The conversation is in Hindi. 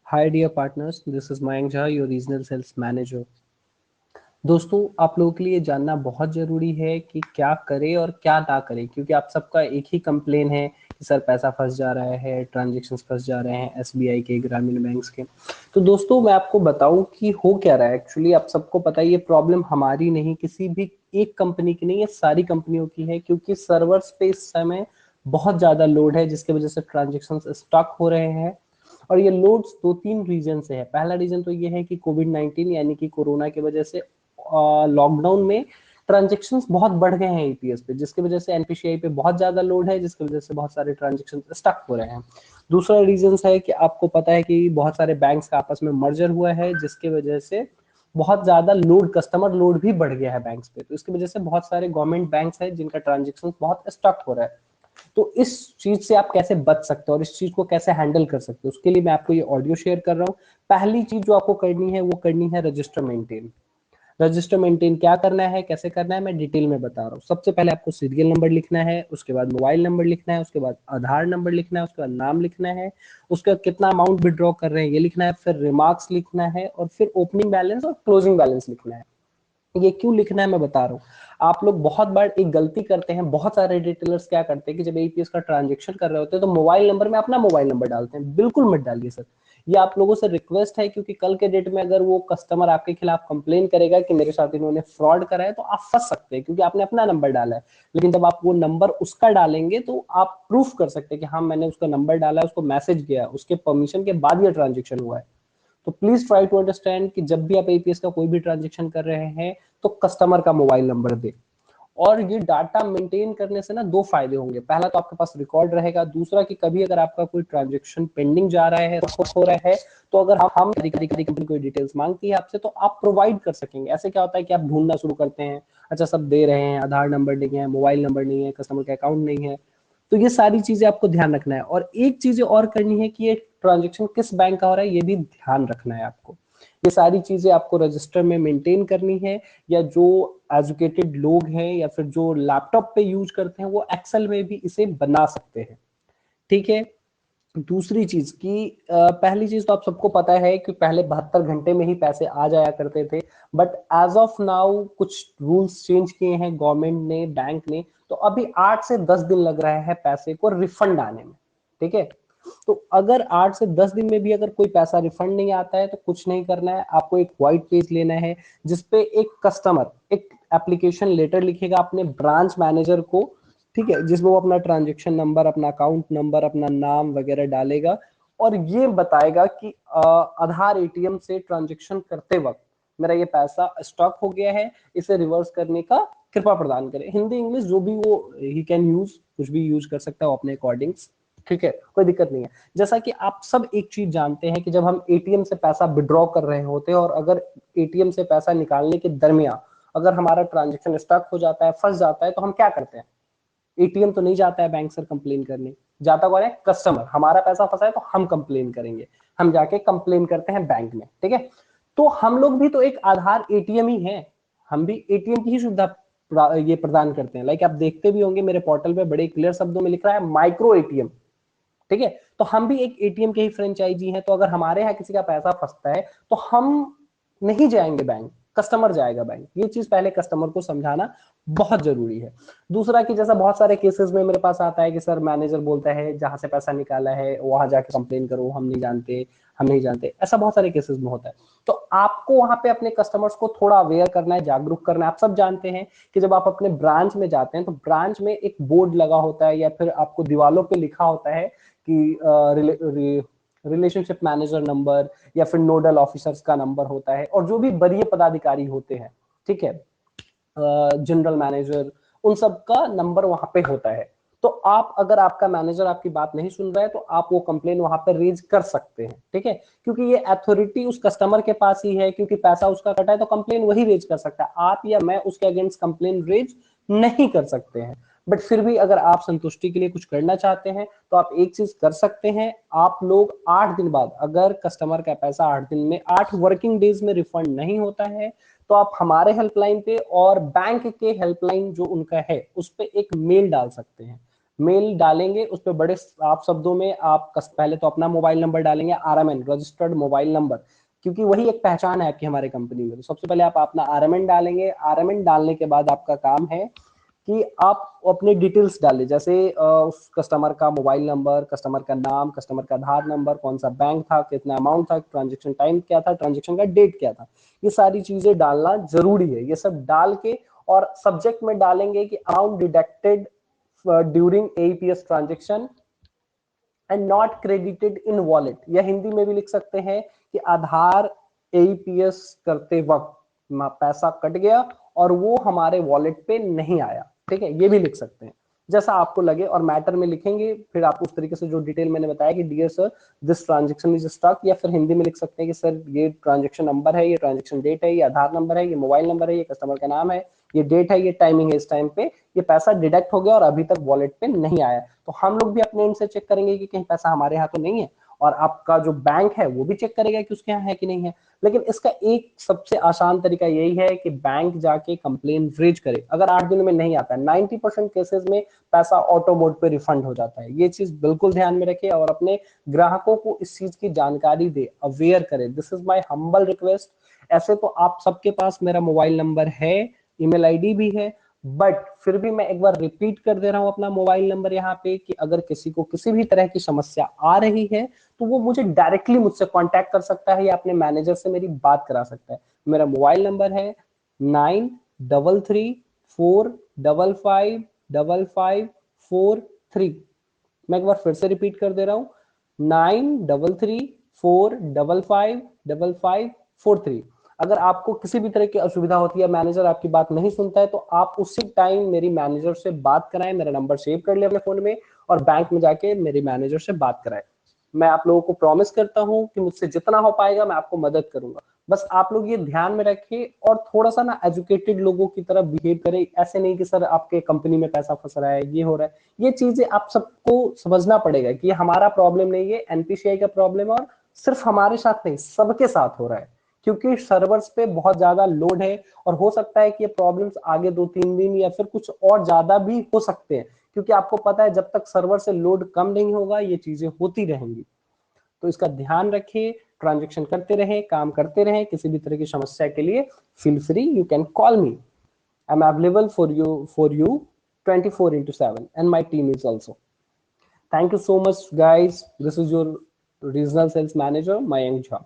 Hi dear partners, this is Mayank Jha, your regional sales manager. दोस्तों आप लोगों के लिए जानना बहुत ज़रूरी है कि क्या करें और क्या ना करें, क्योंकि आप सबका एक ही कंप्लेन है कि सर पैसा फंस जा रहा है, ट्रांजैक्शंस फंस जा रहे हैं एसबीआई के, ग्रामीण बैंक्स के। तो दोस्तों मैं आपको बताऊं कि हो क्या रहा है। एक्चुअली आप सबको पता है ये प्रॉब्लम हमारी नहीं, किसी भी एक कंपनी की नहीं, ये सारी कंपनियों की है, क्योंकि सर्वर्स पे इस समय बहुत ज़्यादा लोड है जिसकी वजह से ट्रांजेक्शन स्टक हो रहे हैं। और ये लोड्स दो तीन रीजन से है। पहला रीजन तो ये है कि कोविड-19 यानी कि कोरोना की वजह से लॉकडाउन में ट्रांजेक्शन बहुत बढ़ गए हैं ईपीएस पे, जिसकी वजह से एनपीसीआई पे बहुत ज्यादा लोड है, जिसकी वजह से बहुत सारे ट्रांजेक्शन स्टक हो रहे हैं। दूसरा रीजन है कि आपको पता है कि बहुत सारे बैंक्स का आपस में मर्जर हुआ है, जिसकी वजह से बहुत ज्यादा लोड, कस्टमर लोड भी बढ़ गया है बैंक्स पे। तो इसकी वजह से बहुत सारे गवर्नमेंट बैंक्स हैं जिनका ट्रांजेक्शन बहुत स्टक हो रहा है। तो इस चीज से आप कैसे बच सकते हो और इस चीज को कैसे हैंडल कर सकते हो, उसके लिए मैं आपको ये ऑडियो शेयर कर रहा हूँ। पहली चीज जो आपको करनी है वो करनी है रजिस्टर मेंटेन। रजिस्टर मेंटेन क्या करना है, कैसे करना है, मैं डिटेल में बता रहा हूँ। सबसे पहले आपको सीरियल नंबर लिखना है, उसके बाद मोबाइल नंबर लिखना है, उसके बाद आधार नंबर लिखना है, उसके बाद नाम लिखना है, उसके बाद कितना अमाउंट विड्रॉ कर रहे हैं ये लिखना है, फिर रिमार्क्स लिखना है, और फिर ओपनिंग बैलेंस और क्लोजिंग बैलेंस लिखना है। ये क्यों लिखना है मैं बता रहा हूँ। आप लोग बहुत बार एक गलती करते हैं, बहुत सारे रिटेलर्स क्या करते हैं कि जब एपीएस का ट्रांजेक्शन कर रहे होते हैं तो मोबाइल नंबर में अपना मोबाइल नंबर डालते हैं। बिल्कुल मत डालिए सर, ये आप लोगों से रिक्वेस्ट है, क्योंकि कल के डेट में अगर वो कस्टमर आपके खिलाफ कंप्लेन करेगा कि मेरे साथ इन्होंने फ्रॉड करा है, तो आप फंस सकते हैं, क्योंकि आपने अपना नंबर डाला है। लेकिन जब आप वो नंबर उसका डालेंगे तो आप प्रूफ कर सकते हैं कि हाँ मैंने उसका नंबर डाला है, उसको मैसेज गया, उसके परमिशन के बाद ये ट्रांजेक्शन हुआ है। तो प्लीज ट्राई टू अंडरस्टैंड कि जब भी आप एपीएस का कोई भी ट्रांजेक्शन कर रहे हैं तो कस्टमर का मोबाइल नंबर दे। और ये डाटा मेंटेन करने से ना दो फायदे होंगे। पहला तो आपके पास रिकॉर्ड रहेगा, दूसरा कि कभी अगर आपका कोई ट्रांजेक्शन पेंडिंग जा रहा है, हो रहा है, तो अगर हम कंपनी कोई डिटेल्स मांगती है आपसे तो आप प्रोवाइड कर सकेंगे। ऐसे क्या होता है कि आप ढूंढना शुरू करते हैं, अच्छा सब दे रहे हैं, आधार नंबर नहीं है, मोबाइल नंबर नहीं है, कस्टमर का अकाउंट नहीं है। तो ये सारी चीजें आपको ध्यान रखना है। और एक चीज और करनी है कि ये ट्रांजेक्शन किस बैंक का हो रहा है ये भी ध्यान रखना है आपको। ये सारी चीजें आपको रजिस्टर में मेंटेन करनी है, या जो एजुकेटेड लोग हैं या फिर जो लैपटॉप पे यूज करते हैं वो एक्सेल में भी इसे बना सकते हैं। ठीक है। दूसरी चीज की पहली चीज तो आप सबको पता है कि पहले 72 घंटे में ही पैसे आ जाया करते थे, बट एज ऑफ नाउ कुछ रूल्स चेंज किए हैं गवर्नमेंट ने, बैंक ने। तो अभी 8 से 10 दिन लग रहा है पैसे को रिफंड आने में। ठीक है। तो अगर 8 से 10 दिन में भी अगर कोई पैसा रिफंड नहीं आता है तो कुछ नहीं करना है, आपको एक व्हाइट पेज लेना है जिसपे एक कस्टमर एक एप्लीकेशन लेटर लिखेगा अपने ब्रांच मैनेजर को। ठीक है, जिसमें वो अपना ट्रांजेक्शन नंबर, अपना अकाउंट नंबर, अपना नाम वगैरह डालेगा, और ये बताएगा कि आधार एटीएम से ट्रांजेक्शन करते वक्त मेरा ये पैसा स्टॉक हो गया है, इसे रिवर्स करने का कृपा प्रदान करें। हिंदी इंग्लिश जो भी वो ही कैन यूज, कुछ भी यूज कर सकता है वो अपने अकॉर्डिंग्स। ठीक है, कोई दिक्कत नहीं है। जैसा कि आप सब एक चीज जानते हैं कि जब हम एटीएम से पैसा विड्रॉ कर रहे होते हैं और अगर एटीएम से पैसा निकालने के दरमियान अगर हमारा ट्रांजेक्शन स्टक हो जाता है, फंस जाता है, तो हम क्या करते हैं? एटीएम तो नहीं जाता है बैंक सर कंप्लेन करने, जाता कौन है? कस्टमर। हमारा पैसा फंसा है तो हम कंप्लेन करेंगे, हम जाके कंप्लेन करते हैं बैंक में। ठीक है। तो हम लोग भी तो एक आधार एटीएम ही है, हम भी एटीएम की ही सुविधा ये प्रदान करते हैं। लाइक आप देखते भी होंगे मेरे पोर्टल पे बड़े क्लियर शब्दों में लिख रहा है माइक्रो एटीएम। ठीक है। तो हम भी एक एटीएम के ही फ्रेंचाइजी हैं। तो अगर हमारे यहाँ किसी का पैसा फंसता है तो हम नहीं जाएंगे बैंक, कस्टमर जाएगा बैंक। ये चीज पहले कस्टमर को समझाना बहुत जरूरी है। दूसरा कि जैसा बहुत सारे केसेस में मेरे पास आता है कि सर मैनेजर बोलता है जहां से पैसा निकाला है वहां जाके कंप्लेन करो, हम नहीं जानते, हम नहीं जानते। ऐसा बहुत सारे केसेस में होता है। तो आपको वहां पे अपने कस्टमर्स को थोड़ा अवेयर करना है, जागरूक करना है। आप सब जानते हैं कि जब आप अपने ब्रांच में जाते हैं तो ब्रांच में एक बोर्ड लगा होता है या फिर आपको दीवालों पे लिखा होता है कि रिलेशनशिप मैनेजर नंबर या फिर नोडल ऑफिसर्स का नंबर होता है, और जो भी वरीय पदाधिकारी होते हैं, ठीक है, जनरल मैनेजर, उन सब का नंबर वहां पे होता है। तो आप अगर आपका मैनेजर आपकी बात नहीं सुन रहा है तो आप वो कंप्लेन वहां पे रेज कर सकते हैं। ठीक है, क्योंकि ये अथॉरिटी उस कस्टमर के पास ही है, क्योंकि पैसा उसका कटा है तो कंप्लेन वही रेज कर सकता है, आप या मैं उसके अगेंस्ट कंप्लेन रेज नहीं कर सकते हैं। बट फिर भी अगर आप संतुष्टि के लिए कुछ करना चाहते हैं तो आप एक चीज कर सकते हैं। आप लोग 8 दिन बाद अगर कस्टमर का पैसा 8 दिन में, 8 वर्किंग डेज में रिफंड नहीं होता है तो आप हमारे हेल्पलाइन पे और बैंक के हेल्पलाइन जो उनका है उस पे एक मेल डाल सकते हैं। मेल डालेंगे उस पर बड़े आप शब्दों में आप पहले तो अपना मोबाइल नंबर डालेंगे, आरएमएन रजिस्टर्ड मोबाइल नंबर, क्योंकि वही एक पहचान है आपकी हमारे कंपनी में। तो सबसे पहले आप अपना आरएमएन डालेंगे। आरएमएन डालने के बाद आपका काम है कि आप अपने डिटेल्स डालें, जैसे उस कस्टमर का मोबाइल नंबर, कस्टमर का नाम, कस्टमर का आधार नंबर, कौन सा बैंक था, कितना अमाउंट था, ट्रांजेक्शन टाइम क्या था, ट्रांजेक्शन का डेट क्या था, ये सारी चीजें डालना जरूरी है। ये सब डाल के और सब्जेक्ट में डालेंगे कि amount deducted during AEPS transaction and not credited in wallet, या हिंदी में भी लिख सकते हैं कि आधार एईपीएस करते वक्त पैसा कट गया और वो हमारे वॉलेट पे नहीं आया। ठीक है, ये भी लिख सकते हैं जैसा आपको लगे, और मैटर में लिखेंगे फिर आप उस तरीके से जो डिटेल मैंने बताया कि dear sir this transaction is stuck, या फिर हिंदी में लिख सकते हैं कि सर ये ट्रांजेक्शन नंबर है, ये ट्रांजेक्शन डेट है, ये आधार नंबर है, ये मोबाइल नंबर है, ये कस्टमर का नाम है, ये डेट है, ये टाइमिंग है, इस टाइम पे ये पैसा डिडक्ट हो गया और अभी तक वॉलेट पे नहीं आया। तो हम लोग भी अपने एंड से चेक करेंगे कि कहीं पैसा हमारे यहाँ तो नहीं है, और आपका जो बैंक है वो भी चेक करेगा कि उसके यहाँ है कि नहीं है। लेकिन इसका एक सबसे आसान तरीका यही है कि बैंक जाके कंप्लेन रेज करे। अगर 8 दिनों में नहीं आता है, 90% केसेस में पैसा ऑटो मोड पे रिफंड हो जाता है। ये चीज बिल्कुल ध्यान में रखे और अपने ग्राहकों को इस चीज की जानकारी दे, अवेयर करे। This is my humble request. ऐसे तो आप सबके पास मेरा मोबाइल नंबर है, ईमेल आईडी भी है, बट फिर भी मैं एक बार रिपीट कर दे रहा हूं अपना मोबाइल नंबर यहाँ पे कि अगर किसी को किसी भी तरह की समस्या आ रही है तो वो मुझे डायरेक्टली मुझसे कांटेक्ट कर सकता है या अपने मैनेजर से मेरी बात करा सकता है। मेरा मोबाइल नंबर है 9334555543। मैं एक बार फिर से रिपीट कर दे रहा हूं, 9334555543। अगर आपको किसी भी तरह की असुविधा होती है, मैनेजर आपकी बात नहीं सुनता है, तो आप उसी टाइम मेरी मैनेजर से बात कराएं, मेरा नंबर सेव कर ले अपने फोन में और बैंक में जाके मेरी मैनेजर से बात कराएं। मैं आप लोगों को प्रॉमिस करता हूं कि मुझसे जितना हो पाएगा मैं आपको मदद करूंगा। बस आप लोग ये ध्यान में रखिए और थोड़ा सा ना एजुकेटेड लोगों की तरह बिहेव करें। ऐसे नहीं कि सर आपके कंपनी में पैसा फंस रहा है, ये हो रहा है। ये चीजें आप सबको समझना पड़ेगा कि ये हमारा प्रॉब्लम नहीं है, एनपीसीआई का प्रॉब्लम है, और सिर्फ हमारे साथ नहीं सबके साथ हो रहा है, क्योंकि सर्वर्स पे बहुत ज्यादा लोड है और हो सकता है कि ये प्रॉब्लम्स आगे 2-3 दिन या फिर कुछ और ज्यादा भी हो सकते हैं, क्योंकि आपको पता है जब तक सर्वर से लोड कम नहीं होगा ये चीजें होती रहेंगी। तो इसका ध्यान रखिए, ट्रांजेक्शन करते रहे, काम करते रहे। किसी भी तरह की समस्या के लिए feel free, you can call me, I am available for you 24/7 and my team is also. Thank you so much guys, this is your regional sales manager Mayank Jha.